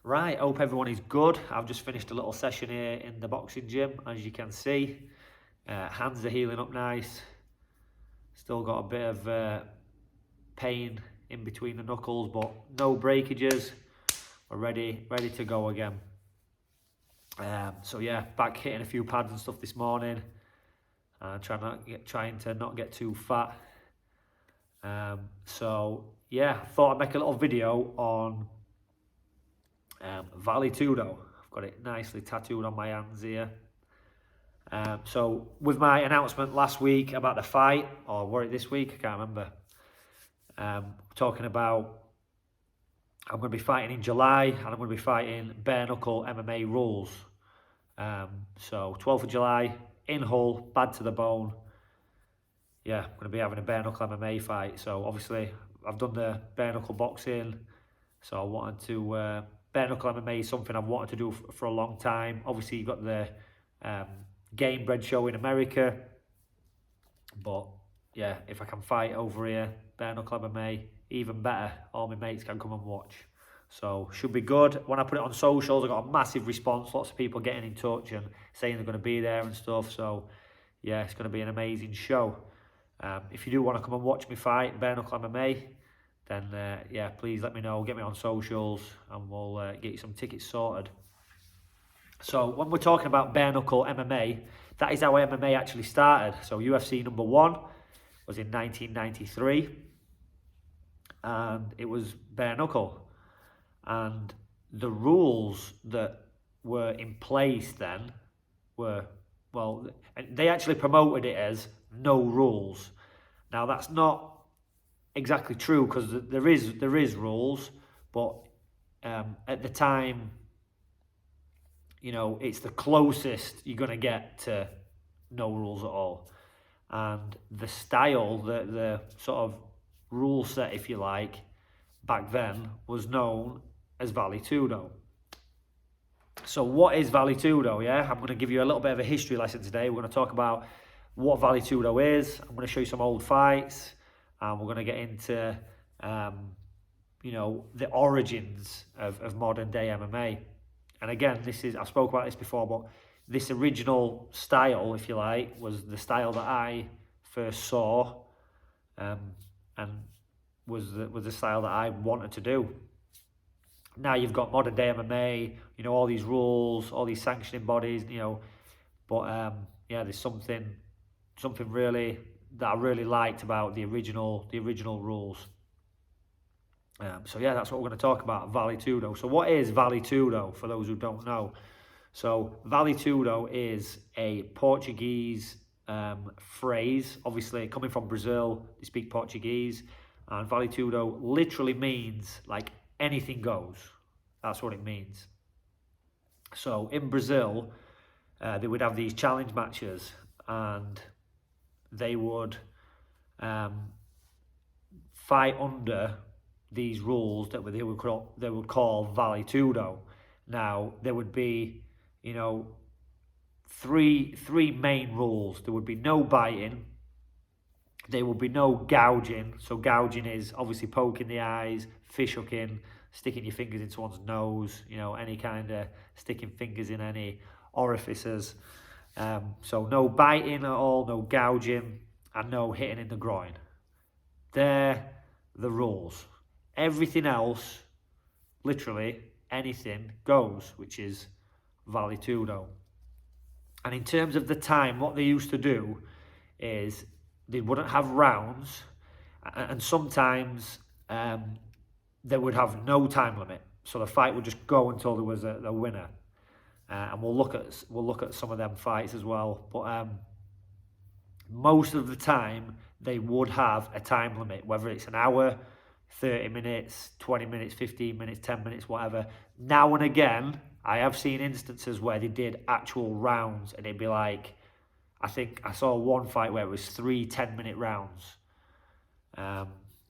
Right, hope everyone is good. I've just finished a little session here in the boxing gym, as you can see. Hands are healing up nice. Still got a bit of pain in between the knuckles, but no breakages. We're ready to go again. So yeah, back hitting a few pads and stuff this morning. Trying to not get too fat. So yeah, thought I'd make a little video on Vale Tudo. I've got it nicely tattooed on my hands here. So with my announcement last week about the fight, or were it this week? I can't remember. Talking about I'm going to be fighting in July, and I'm going to be fighting bare knuckle MMA rules. So 12th of July in Hull, bad to the bone. Yeah, I'm going to be having a bare knuckle MMA fight. So obviously I've done the bare knuckle boxing, so I wanted to bare knuckle MMA is something I've wanted to do for a long time. Obviously you've got the Game Bred show in America, but yeah, if I can fight over here, bare knuckle MMA, even better. All my mates can come and watch, so should be good. When I put it on socials, I got a massive response. Lots of people getting in touch and saying they're going to be there and stuff. So yeah, it's going to be an amazing show. If you do want to come and watch me fight bare knuckle MMA, then yeah, please let me know. Get me on socials, and we'll get you some tickets sorted. So when we're talking about bare knuckle MMA, that is how MMA actually started. So UFC number 1 was in 1993, and it was bare knuckle. And the rules that were in place then were, well, they actually promoted it as no rules. Now that's not exactly true, because there is rules, but at the time, you know, it's the closest you're going to get to no rules at all. And the style, the sort of rule set, if you like, back then was known as Vale Tudo. So what is Vale Tudo? Yeah, I'm going to give you a little bit of a history lesson today. We're going to talk about what Vale Tudo is. I'm going to show you some old fights, and we're going to get into you know, the origins of modern day MMA. And again, I spoke about this before, but this original style, if you like, was the style that I first saw, and was the style that I wanted to do. Now you've got modern day MMA, you know, all these rules, all these sanctioning bodies, you know, but yeah, there's something really that I really liked about the original rules. So yeah, that's what we're going to talk about, Vale Tudo. So what is Vale Tudo, for those who don't know? So Vale Tudo is a Portuguese phrase, obviously coming from Brazil, they speak Portuguese, and Vale Tudo literally means like anything goes. That's what it means. So in Brazil, they would have these challenge matches, and they would fight under these rules that they would call Vale Tudo. Now there would be, you know, three main rules. There would be no biting. There would be no gouging. So gouging is obviously poking the eyes, fish hooking, sticking your fingers into someone's nose, you know, any kind of sticking fingers in any orifices. So no biting at all, no gouging, and no hitting in the groin. They're the rules. Everything else, literally anything goes, which is Vale Tudo. And in terms of the time, what they used to do is they wouldn't have rounds, and sometimes they would have no time limit. So the fight would just go until there was a winner. And we'll look at some of them fights as well. But most of the time they would have a time limit, whether it's an hour, 30 minutes, 20 minutes, 15 minutes, 10 minutes, whatever. Now and again, I have seen instances where they did actual rounds, and it'd be like, I think I saw one fight where it was 3 10-minute rounds.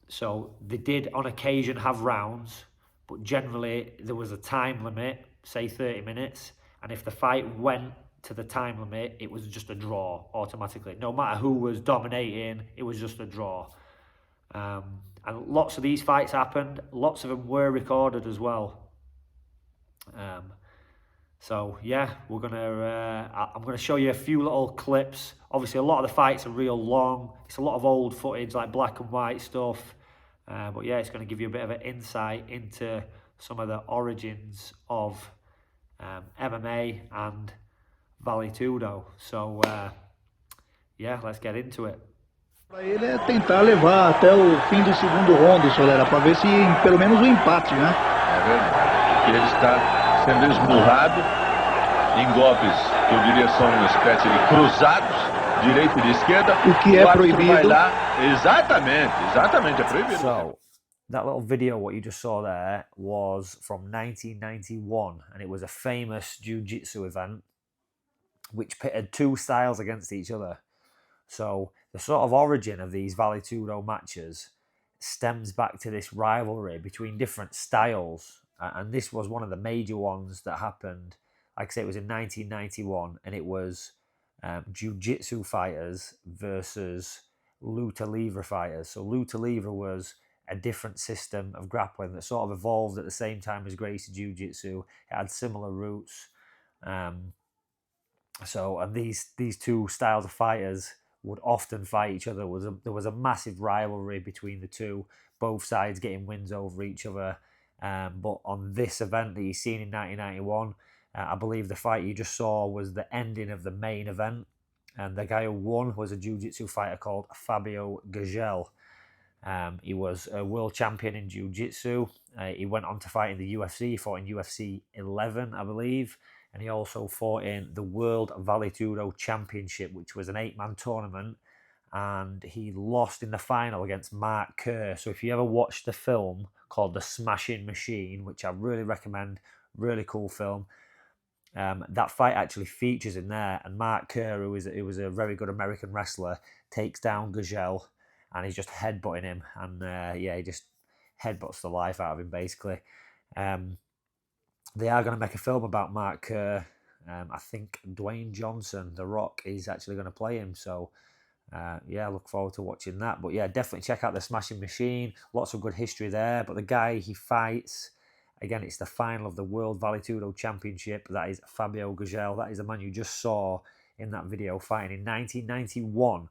So they did on occasion have rounds, but generally there was a time limit, say 30 minutes, and if the fight went to the time limit, it was just a draw automatically. No matter who was dominating, it was just a draw. And lots of these fights happened. Lots of them were recorded as well. So yeah, we're gonna. I'm gonna show you a few little clips. Obviously, a lot of the fights are real long. It's a lot of old footage, like black and white stuff. But yeah, it's gonna give you a bit of an insight into some of the origins of MMA and Vale Tudo. So yeah, let's get into it. Para ele é tentar levar até o fim do segundo round, Solera, para ver se pelo menos o empate, né? É verdade. Porque ele está sendo esmurrado em golpes que eu diria são uma espécie de cruzados, direita e de esquerda. O que é proibido. Vai lá. Exatamente, é proibido. So, that little video, what you just saw there, was from 1991, and it was a famous jiu-jitsu event which pitted two styles against each other. So the sort of origin of these Vale Tudo matches stems back to this rivalry between different styles, and this was one of the major ones that happened. Like I say, it was in 1991, and it was jiu-jitsu fighters versus luta livre fighters. So luta livre was a different system of grappling that sort of evolved at the same time as Gracie jiu-jitsu. It had similar roots. And these two styles of fighters would often fight each other. There was a massive rivalry between the two, both sides getting wins over each other. But on this event that you've seen in 1991, I believe the fight you just saw was the ending of the main event. And the guy who won was a jiu-jitsu fighter called Fabio Gugel. He was a world champion in jiu-jitsu. He went on to fight in the UFC. He fought in UFC 11, I believe. And he also fought in the World Vale Tudo Championship, which was an 8-man tournament. And he lost in the final against Mark Kerr. So if you ever watched the film called The Smashing Machine, which I really recommend, really cool film, that fight actually features in there. And Mark Kerr, who was a very good American wrestler, takes down Gugel, and he's just headbutting him. And he just headbutts the life out of him, basically. They are going to make a film about Mark Kerr. I think Dwayne Johnson, The Rock, is actually going to play him. So, look forward to watching that. But yeah, definitely check out The Smashing Machine. Lots of good history there. But the guy he fights, again, it's the final of the World Vale Tudo Championship. That is Fabio Gugel. That is the man you just saw in that video fighting in 1991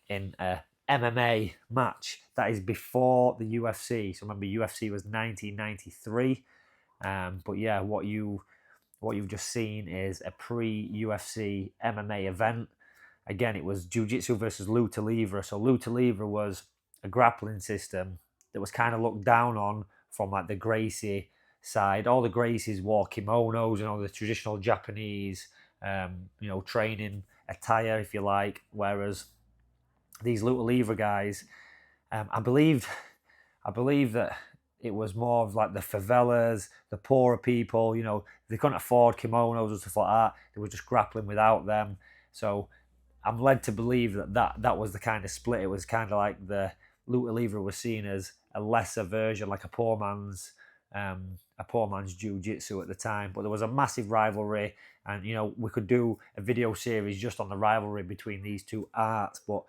in a MMA match. That is before the UFC. So remember, UFC was 1993. But yeah, what you've just seen is a pre-UFC MMA event. Again, it was jiu-jitsu versus luta livre. So luta livre was a grappling system that was kind of looked down on from like the Gracie side. All the Gracies wore kimonos and all the traditional Japanese, training attire, if you like. Whereas these luta livre guys, I believe that it was more of like the favelas, the poorer people, they couldn't afford kimonos and stuff like that. They were just grappling without them. So I'm led to believe that was the kind of split. It was kind of like the luta livre was seen as a lesser version, like a poor man's jiu-jitsu at the time. But there was a massive rivalry, and we could do a video series just on the rivalry between these two arts. But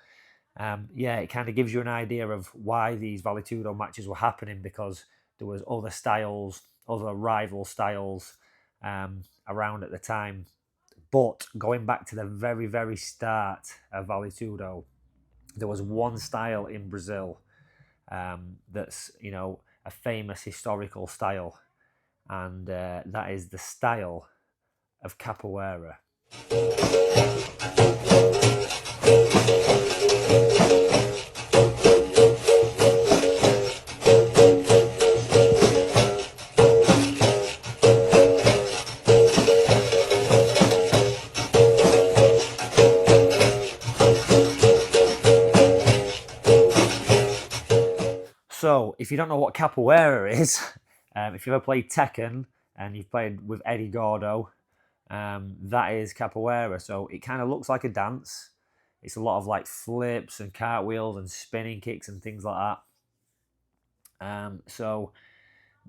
it kind of gives you an idea of why these Vale Tudo matches were happening, because there was other styles, other rival styles around at the time. But going back to the very, very start of Vale Tudo, there was one style in Brazil that's, a famous historical style, and that is the style of capoeira. So, if you don't know what capoeira is, if you've ever played Tekken and you've played with Eddie Gordo, that is capoeira. So it kind of looks like a dance. It's a lot of like flips and cartwheels and spinning kicks and things like that. So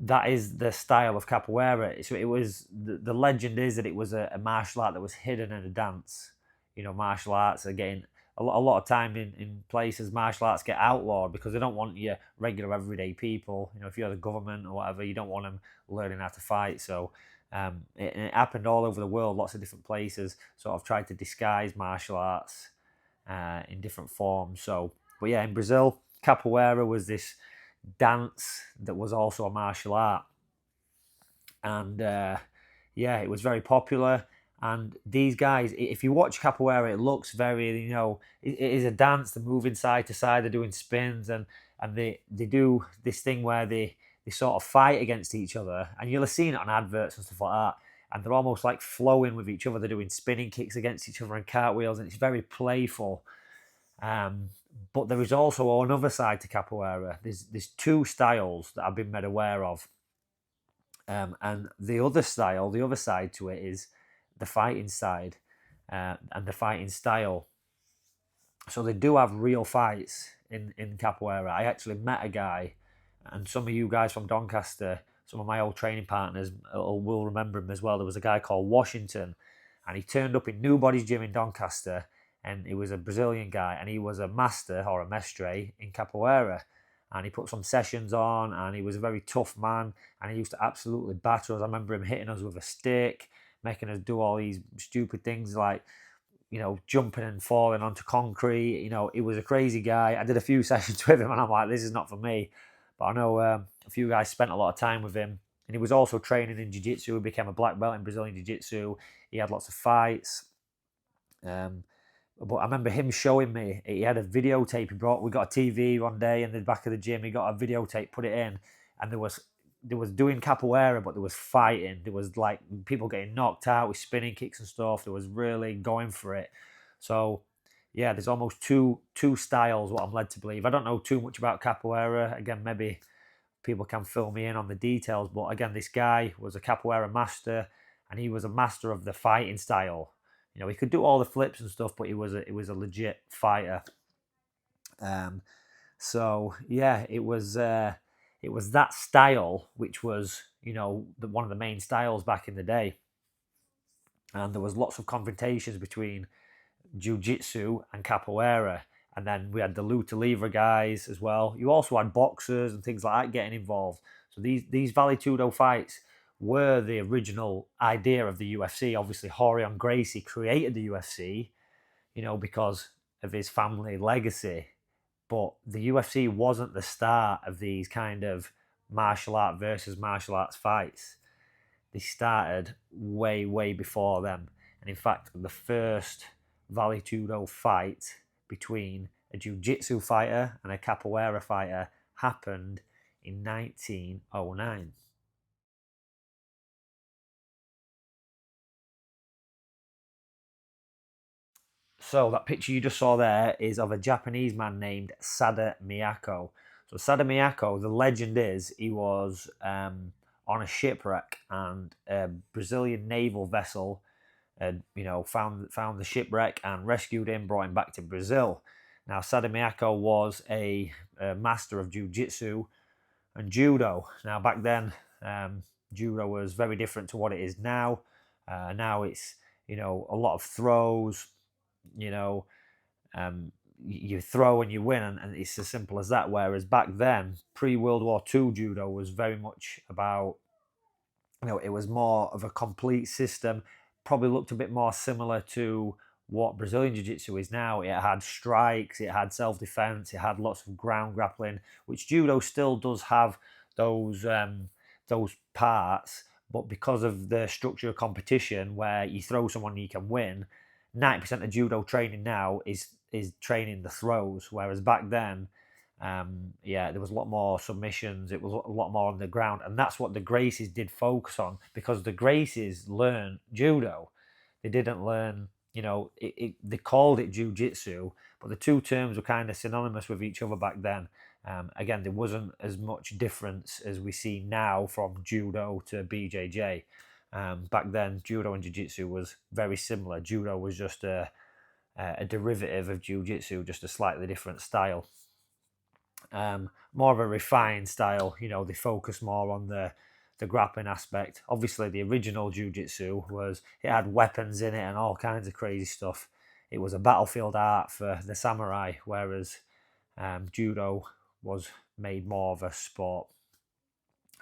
that is the style of capoeira. So it was, the legend is that it was a martial art that was hidden in a dance. Martial arts are getting a lot of time in places. Martial arts get outlawed because they don't want your regular everyday people. If you're the government or whatever, you don't want them learning how to fight. So It happened all over the world, lots of different places. Sort of tried to disguise martial arts in different forms. So, but yeah, in Brazil, capoeira was this dance that was also a martial art, and yeah, it was very popular. And these guys, if you watch capoeira, it looks very, it is a dance. They move side to side. They're doing spins, and they do this thing where they sort of fight against each other, and you'll have seen it on adverts and stuff like that. And they're almost like flowing with each other. They're doing spinning kicks against each other and cartwheels, and it's very playful. But there is also another side to capoeira. There's two styles that I've been made aware of. And the other side to it is the fighting side and the fighting style. So they do have real fights in capoeira. I actually met a guy, and some of you guys from Doncaster, some of my old training partners will remember him as well. There was a guy called Washington, and he turned up in Nobody's Gym in Doncaster, and he was a Brazilian guy, and he was a master or a mestre in capoeira. And he put some sessions on, and he was a very tough man, and he used to absolutely batter us. I remember him hitting us with a stick, making us do all these stupid things like, jumping and falling onto concrete. He was a crazy guy. I did a few sessions with him, and I'm like, this is not for me. But I know a few guys spent a lot of time with him. And he was also training in jiu-jitsu. He became a black belt in Brazilian jiu-jitsu. He had lots of fights. But I remember him showing me, he had a videotape he brought. We got a TV one day in the back of the gym. He got a videotape, put it in, and there was doing capoeira, but there was fighting. There was like people getting knocked out with spinning kicks and stuff. There was really going for it. So yeah, there's almost two styles, what I'm led to believe. I don't know too much about capoeira. Again, maybe people can fill me in on the details. But again, this guy was a capoeira master, and he was a master of the fighting style. He could do all the flips and stuff, but he was a legit fighter. So yeah, it was that style which was one of the main styles back in the day, and there was lots of confrontations between jiu-jitsu and capoeira, and then we had the luta livre guys as well. You also had boxers and things like that getting involved. So these Vale Tudo fights were the original idea of the UFC. Obviously, Rorion Gracie created the UFC, because of his family legacy. But the UFC wasn't the start of these kind of martial art versus martial arts fights. They started way, way before them. And in fact, the first Vale Tudo fight between a jiu-jitsu fighter and a capoeira fighter happened in 1909. So that picture you just saw there is of a Japanese man named Sada Miyako. So Sada Miyako, the legend is he was on a shipwreck, and a Brazilian naval vessel had, found the shipwreck and rescued him, brought him back to Brazil. Now Sada Miyako was a master of jiu-jitsu and judo. Now back then, judo was very different to what it is now. Now it's a lot of throws. You throw and you win, and it's as simple as that. Whereas back then, pre-World War II judo was very much about, it was more of a complete system. Probably looked a bit more similar to what Brazilian Jiu-Jitsu is now. It had strikes, it had self-defense, it had lots of ground grappling, which judo still does have those parts. But because of the structure of competition, where you throw someone and you can win, 90% of judo training now is training the throws, whereas back then, there was a lot more submissions. It was a lot more on the ground, and that's what the Gracies did focus on, because the Gracies learned judo. They didn't learn, they called it jiu-jitsu, but the two terms were kind of synonymous with each other back then. Again, there wasn't as much difference as we see now from judo to BJJ. Back then, judo and jiu-jitsu was very similar. Judo was just a derivative of jiu-jitsu, just a slightly different style. More of a refined style. They focus more on the grappling aspect. Obviously, the original jiu-jitsu it had weapons in it and all kinds of crazy stuff. It was a battlefield art for the samurai, whereas judo was made more of a sport.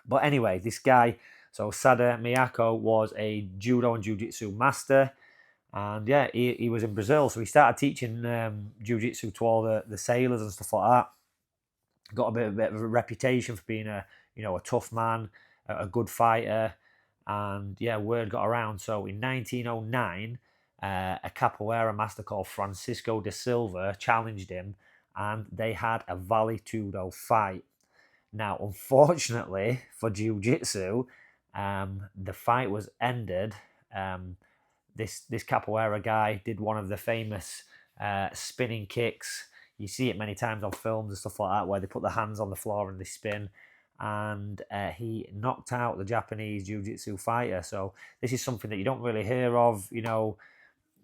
But anyway, this guy, So Sada Miyako was a judo and jiu-jitsu master. And yeah, he was in Brazil. So he started teaching jiu-jitsu to all the sailors and stuff like that. Got a bit of a reputation for being a tough man, a good fighter. And yeah, word got around. So in 1909, a capoeira master called Francisco da Silva challenged him, and they had a Vale Tudo fight. Now, unfortunately for jiu-jitsu, the fight was ended. This capoeira guy did one of the famous spinning kicks. You see it many times on films and stuff like that, where they put their hands on the floor and they spin. And he knocked out the Japanese jiu-jitsu fighter. So this is something that you don't really hear of,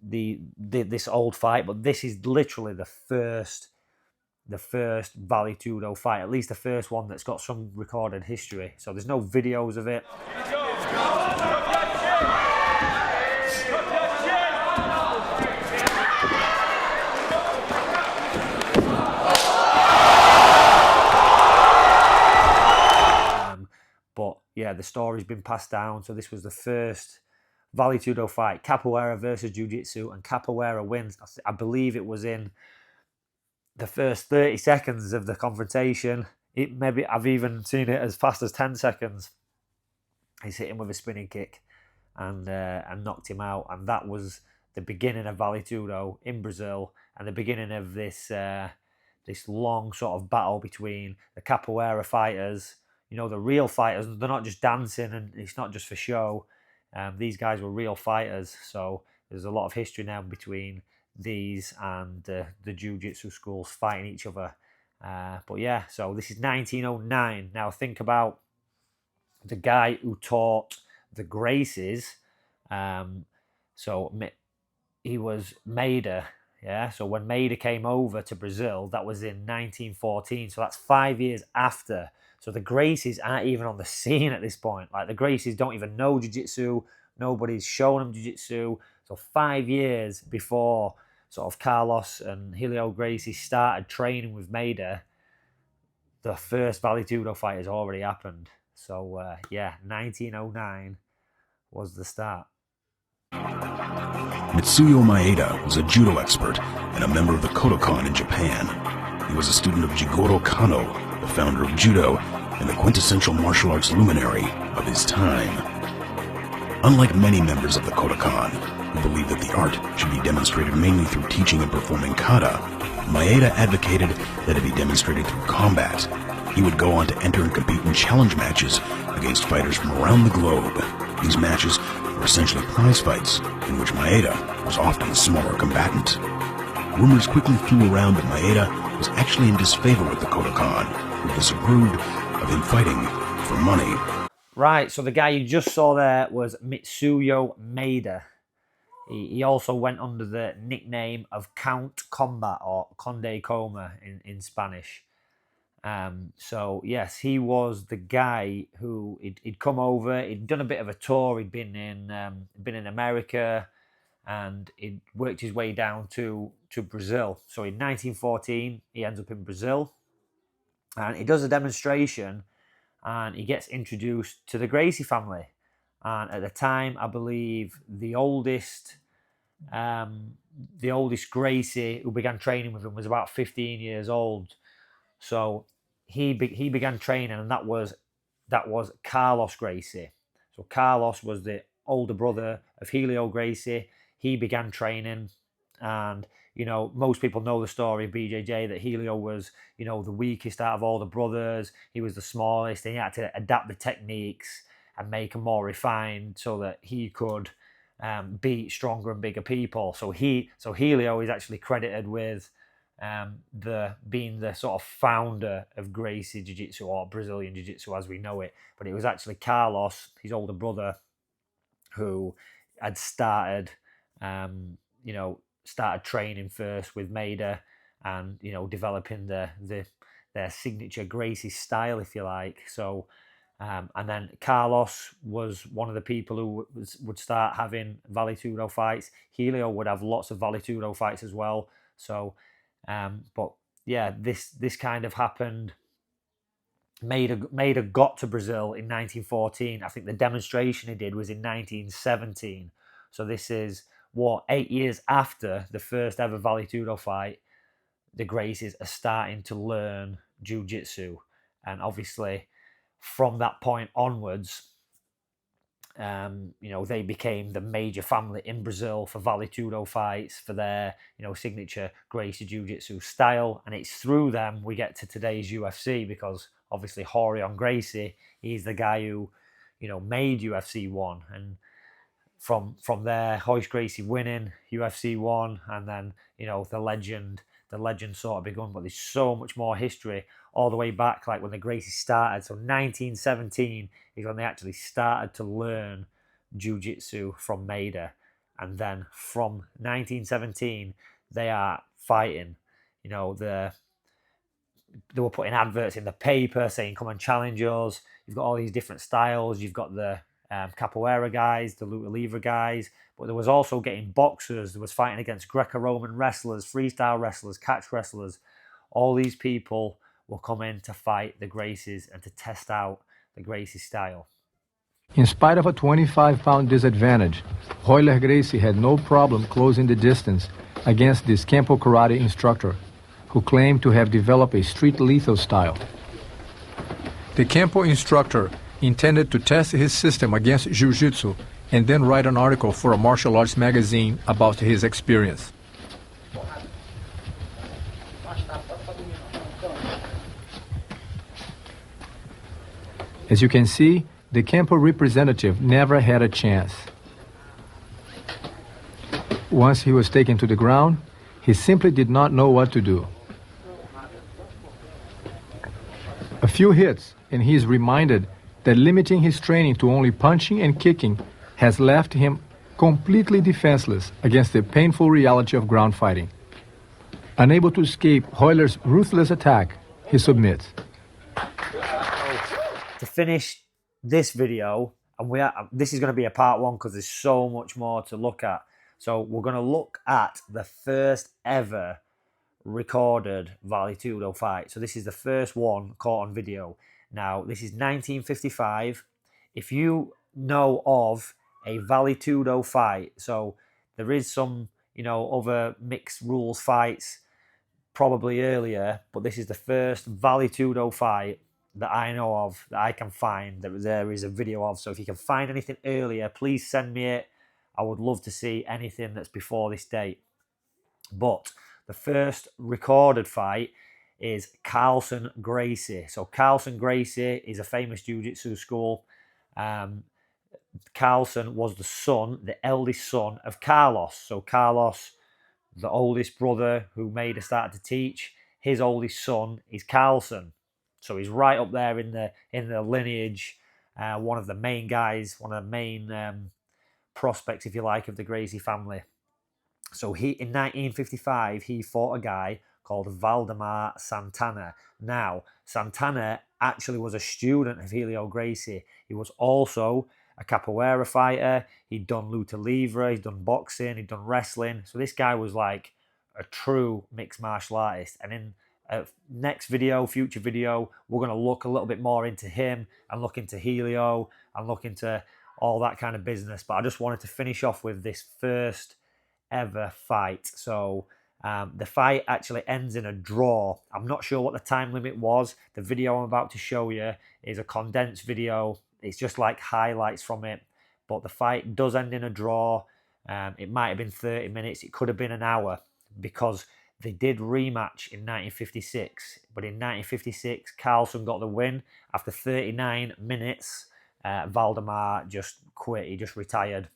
this old fight, but this is literally the first Vale Tudo fight, at least the first one that's got some recorded history. So there's no videos of it. But yeah, the story's been passed down. So this was the first Vale Tudo fight, capoeira versus jiu-jitsu, and capoeira wins. I believe it was in the first 30 seconds of the confrontation. Maybe I've even seen it as fast as 10 seconds. He's hit him with a spinning kick and knocked him out. And that was the beginning of Vale Tudo in Brazil, and the beginning of this long sort of battle between the capoeira fighters. The real fighters. They're not just dancing, and it's not just for show. These guys were real fighters. So there's a lot of history now between these and the jiu-jitsu schools fighting each other. But yeah, so this is 1909. Now think about the guy who taught the Gracies. So he was Maida. Yeah, so when Maida came over to Brazil, that was in 1914. So that's 5 years after. So the Gracies aren't even on the scene at this point. Like, the Gracies don't even know jiu-jitsu. Nobody's shown them jiu-jitsu. So 5 years before sort of Carlos and Helio Gracie started training with Maida, the first Vale Tudo fight has already happened. So yeah, 1909 was the start. Mitsuyo Maeda was a judo expert and a member of the Kodokan in Japan. He was a student of Jigoro Kano, the founder of judo and the quintessential martial arts luminary of his time. Unlike many members of the Kodokan, who believed that the art should be demonstrated mainly through teaching and performing kata, Maeda advocated that it be demonstrated through combat. He would go on to enter and compete in challenge matches against fighters from around the globe. These matches were essentially prize fights, in which Maeda was often the smaller combatant. Rumors quickly flew around that Maeda was actually in disfavor with the Kodokan, who disapproved of him fighting for money. Right, so the guy you just saw there was Mitsuyo Maeda. He also went under the nickname of Count Combat, or Conde Coma in Spanish. So yes, he was the guy who he'd come over. He'd done a bit of a tour. He'd been in America, and he'd worked his way down to Brazil. So in 1914, he ends up in Brazil, and he does a demonstration, and he gets introduced to the Gracie family. And at the time, I believe the oldest Gracie who began training with him was about 15 years old. So he began training, and that was Carlos Gracie. So Carlos was the older brother of Helio Gracie. He began training, and most people know the story of BJJ, that Helio was the weakest out of all the brothers. He was the smallest, and he had to adapt the techniques and make them more refined so that he could beat stronger and bigger people. So Helio is actually credited with being the sort of founder of Gracie Jiu-Jitsu, or Brazilian Jiu-Jitsu as we know it. But it was actually Carlos, his older brother, who had started training first with Maeda, and developing their signature Gracie style, if you like. So and then Carlos was one of the people who would start having Vale Tudo fights. Helio would have lots of Vale Tudo fights as well. So but yeah, this kind of happened Maida got to Brazil in 1914. I think the demonstration he did was in 1917. So this is, 8 years after the first ever Vale Tudo fight, the Gracies are starting to learn jiu-jitsu. And obviously, from that point onwards, they became the major family in Brazil for Vale Tudo fights, for their, signature Gracie Jiu-Jitsu style. And it's through them we get to today's UFC, because obviously Rorion Gracie, he's the guy who, made UFC 1. And from there, Royce Gracie winning UFC 1, and then, the legend sort of begun. But there's so much more history all the way back, like when the Gracies started. So 1917 is when they actually started to learn jiu-jitsu from Maida. And then from 1917, they are fighting. They were putting adverts in the paper saying, come and challenge us. You've got all these different styles. You've got the capoeira guys, the luta livre guys, but there was also getting boxers. There was fighting against Greco-Roman wrestlers, freestyle wrestlers, catch wrestlers. All these people will come in to fight the Gracies and to test out the Gracie style. In spite of a 25-pound disadvantage, Royler Gracie had no problem closing the distance against this Kempo karate instructor, who claimed to have developed a street lethal style. The Kempo instructor intended to test his system against jiu-jitsu and then write an article for a martial arts magazine about his experience. As you can see, the Kempo representative never had a chance. Once he was taken to the ground, he simply did not know what to do. A few hits, and he is reminded that limiting his training to only punching and kicking has left him completely defenseless against the painful reality of ground fighting. Unable to escape Royler's ruthless attack, he submits. To finish this video, and this is going to be a part 1 because there's so much more to look at. So we're going to look at the first ever recorded Vale Tudo fight. So this is the first one caught on video. Now, this is 1955. If you know of a Vale Tudo fight, so there is some, other mixed rules fights probably earlier, but this is the first Vale Tudo fight that I know of, that I can find, that there is a video of. So if you can find anything earlier, please send me it. I would love to see anything that's before this date. But the first recorded fight is Carlson Gracie. So Carlson Gracie is a famous jiu-jitsu school. Carlson was the eldest son of Carlos. So Carlos, the oldest brother who Maida started to teach, his oldest son is Carlson. So he's right up there in the lineage, one of the main guys, one of the main prospects, if you like, of the Gracie family. So in 1955, he fought a guy called Valdemar Santana. Now, Santana actually was a student of Helio Gracie. He was also a capoeira fighter. He'd done luta livre, he'd done boxing, he'd done wrestling. So this guy was like a true mixed martial artist. And in future video, we're going to look a little bit more into him and look into Helio and look into all that kind of business. But I just wanted to finish off with this first ever fight. So the fight actually ends in a draw. I'm not sure what the time limit was. The video I'm about to show you is a condensed video. It's just like highlights from it. But the fight does end in a draw. It might have been 30 minutes. It could have been an hour, because they did rematch in 1956. But in 1956, Carlson got the win. After 39 minutes, Valdemar just quit. He just retired.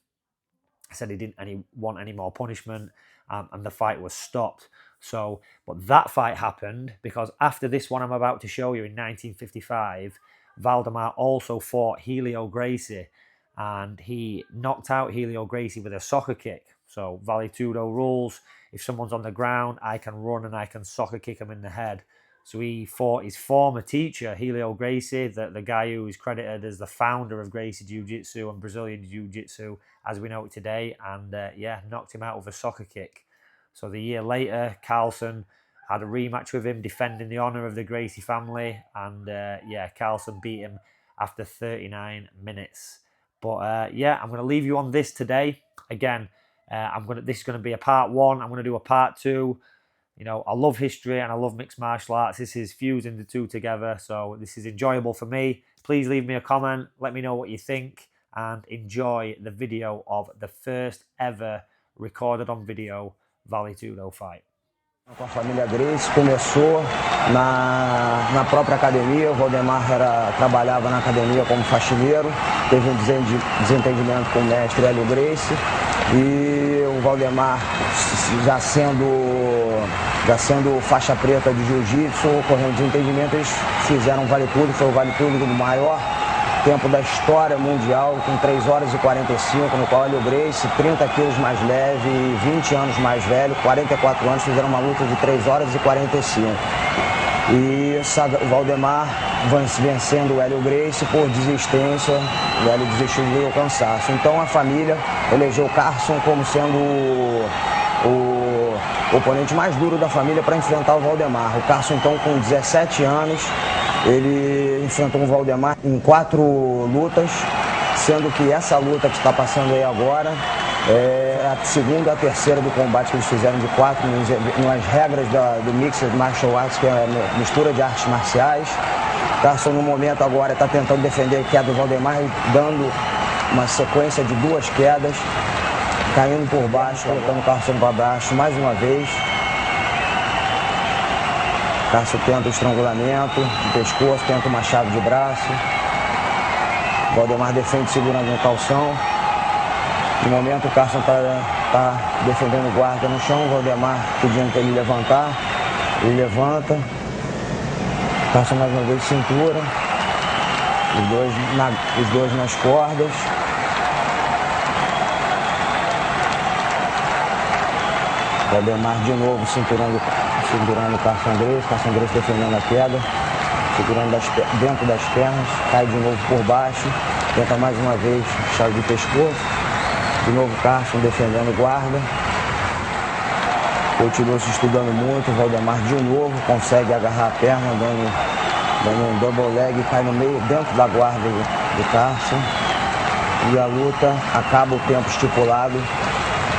Said he didn't want any more punishment, and the fight was stopped. So, but that fight happened because after this one I'm about to show you in 1955, Valdemar also fought Helio Gracie, and he knocked out Helio Gracie with a soccer kick. So Vale Tudo rules: if someone's on the ground, I can run and I can soccer kick him in the head. So he fought his former teacher, Helio Gracie, the guy who is credited as the founder of Gracie Jiu-Jitsu and Brazilian Jiu-Jitsu as we know it today, and knocked him out with a soccer kick. So the year later, Carlson had a rematch with him, defending the honour of the Gracie family, and yeah, Carlson beat him after 39 minutes. But yeah, I'm going to leave you on this today. Again, this is going to be a part 1. I'm going to do a part 2. You know, I love history and I love mixed martial arts. This is fusing the two together, so this is enjoyable for me. Please leave me a comment. Let me know what you think, and enjoy the video of the first ever recorded on video Vale Tudo fight. Com a família Gracie, começou na própria academia. O Valdemar trabalhava na academia como faxineiro, teve um desentendimento com o mestre Hélio Gracie, e o Valdemar, já sendo faixa preta de jiu-jitsu, ocorrendo desentendimento, eles fizeram Vale Tudo. Foi o Vale Tudo do maior tempo da história mundial, com 3 horas e 45, no qual Hélio Gracie, 30 quilos mais leve e 20 anos mais velho, 44 anos, fizeram uma luta de 3 horas e 45. E o Valdemar vencendo o Hélio Gracie por desistência. O Hélio desistiu devido ao cansaço. Então a família elegeu o Carlson como sendo o oponente mais duro da família para enfrentar o Valdemar. O Carlson, então, com 17 anos, ele enfrentou o Valdemar em 4 lutas, sendo que essa luta que está passando aí agora é a segunda, a terceira do combate que eles fizeram de 4, nas regras do Mixed Martial Arts, que é a mistura de artes marciais. Carlson, no momento agora, está tentando defender a queda do Valdemar, dando uma sequência de 2 quedas, caindo por baixo, colocando o Carlson para baixo mais uma vez. Carlson tenta o estrangulamento do pescoço, tenta uma chave de braço. Valdemar defende segurando no calção. No momento o Carlson está defendendo o guarda no chão, o Valdemar pedindo para ele levantar. Ele levanta. Carlson mais uma vez cintura. Os dois nas cordas. Valdemar de novo segurando o Carlson Gracie defendendo a queda, segurando dentro das pernas, cai de novo por baixo, tenta mais uma vez chave de pescoço, de novo Carlson defendendo guarda, continua se estudando muito. O Valdemar de novo consegue agarrar a perna, dando um double leg, cai no meio, dentro da guarda do Carlson, e a luta acaba o tempo estipulado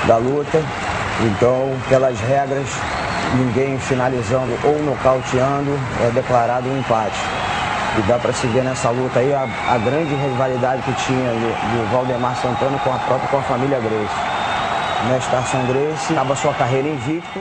da luta. Então, pelas regras, ninguém finalizando ou nocauteando, é declarado um empate. E dá para se ver nessa luta aí a grande rivalidade que tinha do Valdemar Santana com a família Gracie. O mestre Carlson Gracie acaba sua carreira invicto.